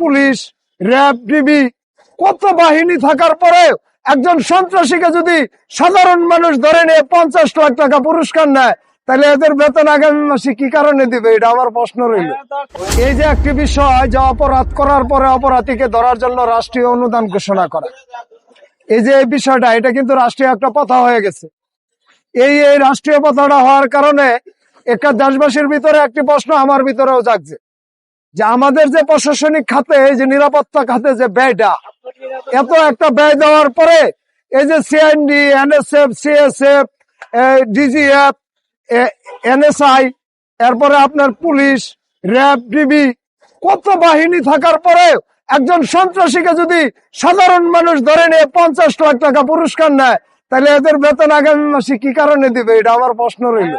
Police, RAB, DB কত বাহিনী থাকার পরে একজন সন্ত্রাসীকে যদি সাধারণ মানুষ ধরে নিয়ে 50 লাখ টাকা পুরস্কার নেয়, তাহলে এদের বেতন আগামী মাসে কি কারণে দিবে? এটা আমার প্রশ্ন রইল। এই যে একটি বিষয়, যে অপরাধ করার পরে অপরাধীকে ধরার জন্য রাষ্ট্রীয় অনুদান ঘোষণা করা, এই যে এই বিষয়টা, এটা কিন্তু রাষ্ট্রীয় একটা প্রথা হয়ে গেছে। এই রাষ্ট্রীয় প্রথাটা হওয়ার কারণে একটা দেশবাসীর ভিতরে একটি প্রশ্ন আমার ভিতরেও জাগছে, যে আমাদের যে প্রশাসনিক খাতে, এই যে নিরাপত্তা খাতে যে ব্যয়টা, এত একটা ব্যয় দেওয়ার পরে এই যে CID, NSF, CSF, DGF, NSI, এরপরে আপনার পুলিশ, র্যাব, ডিবি কত বাহিনী থাকার পরে একজন সন্ত্রাসীকে যদি সাধারণ মানুষ ধরে নিয়ে 50 লাখ টাকা পুরস্কার নেয়, তাহলে এদের বেতন আগামী মাসে কি কারণে দিবে? এটা আমার প্রশ্ন রইল।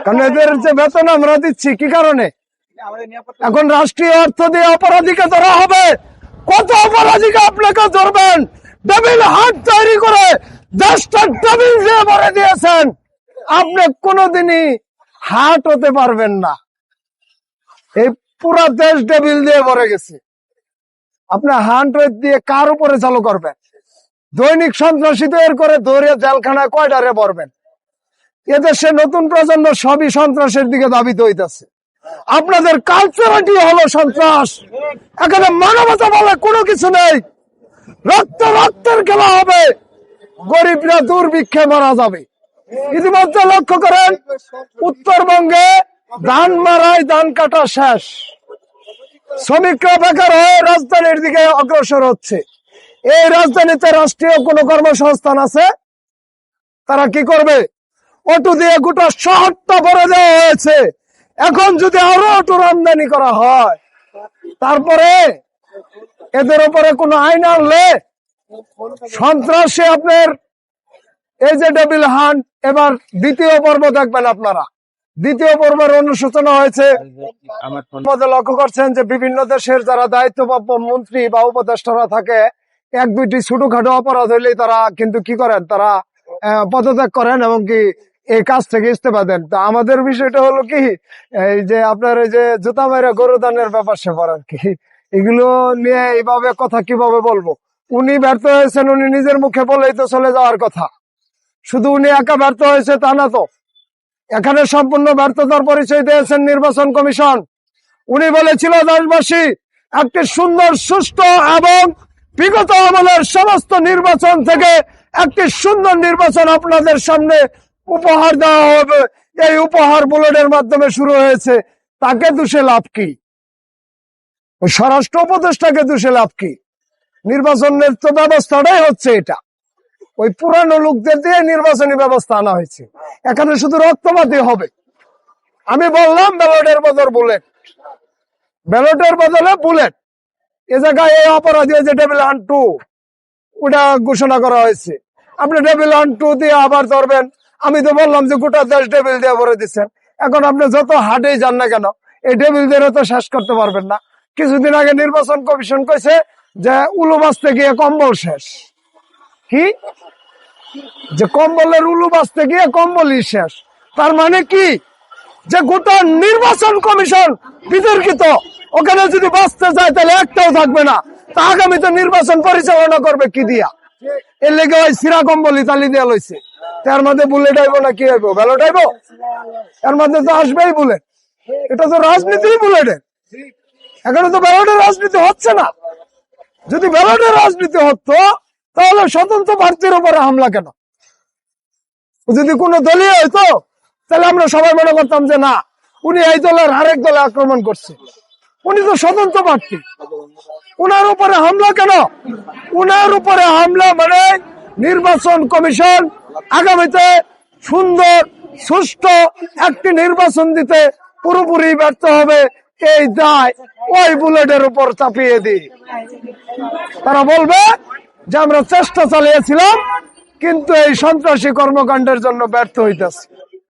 কারণ এদের যে বেতন আমরা দিচ্ছি কি কারণে? এখন রাষ্ট্রীয় অর্থ দিয়ে অপরাধীকে ধরা হবে। কত অপরাধীকে আপনাকে ধরবেন? টেবিল হাট তৈরি করে দেশটা টেবিল দিয়ে ভরে দিয়েছেন। আপনি কোনোদিনই হাট হতে পারবেন না। এই পুরা দেশ টেবিল দিয়ে ভরে গেছে। আপনি হাট দিয়ে কার উপরে চালু করবেন? দৈনিক সন্ত্রাসী তৈরি করে ধরে জেলখানায় কয়টারে ভরবেন? এদেশে নতুন প্রজন্ম সবই সন্ত্রাসের দিকে ধাবিত হইতেছে। আপনাদের কালচারটি হলো সন্ত্রাস। এখানে মানবতা বলে কোনো কিছু নেই। রক্তের খেলা হবে, গরিবরা দুর্ভিক্ষে মারা যাবে। ইতিমধ্যে লক্ষ্য করেন, উত্তরবঙ্গে ধান মারাই ধান কাটা শেষ। শ্রমিকরা বেকার হয়ে রাজধানীর দিকে অগ্রসর হচ্ছে। এই রাজধানীতে রাষ্ট্রীয় কোন কর্মসংস্থান আছে? তারা কি করবে? অটো দিয়ে গোটা শহরটা ভরে দেওয়া হয়েছে। এখন যদি আরো অটোর আমদানি করা হয়, তারপরে এদের উপরে কোন আইন আনলে সন্ত্রাসী আপনার এই যে টেবিল হান্ট, এবার দ্বিতীয় পর্ব দেখবেন আপনারা। দ্বিতীয় পর্বের অনুশোচনা হয়েছে। লক্ষ্য করছেন যে বিভিন্ন দেশের যারা দায়িত্বপ্রাপ্ত মন্ত্রী বা উপদেষ্টারা থাকে, এক দুইটি ছোটখাটো অপরাধ হইলেই তারা কিন্তু কি করেন, তারা পদত্যাগ করেন এবং কি এই কাজ থেকে ইস্তফা দেন। তো আমাদের বিষয়টা হলো কি, এই যে আপনার এই যে জুতা মেরে গরু দানের ব্যাপার স্যাপার আর কি, এগুলো নিয়ে এইভাবে কথা কিভাবে বলবো? উনি ব্যর্থ হয়েছেন, উনি নিজের মুখে বলেই তো চলে যাওয়ার কথা। শুধু উনি একা ব্যর্থ হয়েছে তা না তো, এখানে সম্পূর্ণ ব্যর্থতার পরিচয় দিয়েছেন নির্বাচন কমিশন। উনি বলেছিল দেশবাসী একটি সুন্দর, সুষ্ঠু এবং বিগত আমলের সমস্ত নির্বাচন থেকে একটি সুন্দর নির্বাচন আপনাদের সামনে উপহার দেওয়া হবে। এই উপহার বুলেটের মাধ্যমে শুরু হয়েছে। তাকে দোষে লাভ কি? স্বরাষ্ট্র উপদেষ্টাকে দোষে লাভ কি? নির্বাচনের তো ব্যবস্থাটাই হচ্ছে এটা। ওই পুরানো লোকদের দিয়ে নির্বাচনী ব্যবস্থা আনা হয়েছে। এখানে শুধু রক্তপাতই হবে। আমি বললাম ব্যালটের বদল বুলেট, ব্যালটের বদলে বুলেট। এ জায়গায় এই অপরাধী যে টেবিল হান্ট 2 ওটা ঘোষণা করা হয়েছে। আপনি টেবিল হান্ট 2 দিয়ে আবার ধরবেন। আমি তো বললাম যে গোটা দেশ টেবিল দিয়ে ভরে দিচ্ছেন। এখন আপনি যত হাটেই যান না কেন, এই টেবিল দিয়ে তো শেষ করতে পারবেন না। কিছুদিন আগে নির্বাচন কমিশন কইছে যে উলু বাঁচতে গিয়ে কম্বল শেষ। কি? যে কম্বলের উলু বাঁচতে গিয়ে কম্বলই শেষ। তার মানে কি, যে গোটা নির্বাচন কমিশন বিতর্কিত। ওখানে যদি বাঁচতে যায় তাহলে একটাও থাকবে না। তা আগামীতে নির্বাচন পরিচালনা করবে কি দিয়া? এর লেগে ওই সিরা কম্বল ইতালি দিয়া লইছে। তার মধ্যে বুলেট আইব না কি আইব? ব্যালট আইব? এর মধ্যে তো আসবেই বুলেট। এটা তো রাজনীতি বুলেটের। এখানে তো ব্যালটের রাজনীতি হচ্ছে না। যদি ব্যালটের রাজনীতি হতো তাহলে স্বতন্ত্র প্রার্থীর উপরে হামলা কেন? যদি কোন দলীয় হইতো তাহলে আমরা সবাই মনে করতাম যে না, উনি এই দলের আরেক দলে আক্রমণ করছে। উনি তো স্বতন্ত্র প্রার্থী, উনার উপরে হামলা কেন? উনার উপরে হামলা মানে নির্বাচন কমিশন আগামীতে সুন্দর, সুষ্ঠু একটি নির্বাচন দিতে পুরোপুরি ব্যর্থ হবে। এই দায় ওই বুলেটের উপর চাপিয়ে দিই। তারা বলবে যে আমরা চেষ্টা চালিয়েছিলাম, কিন্তু এই সন্ত্রাসী কর্মকাণ্ডের জন্য ব্যর্থ হইতেছে।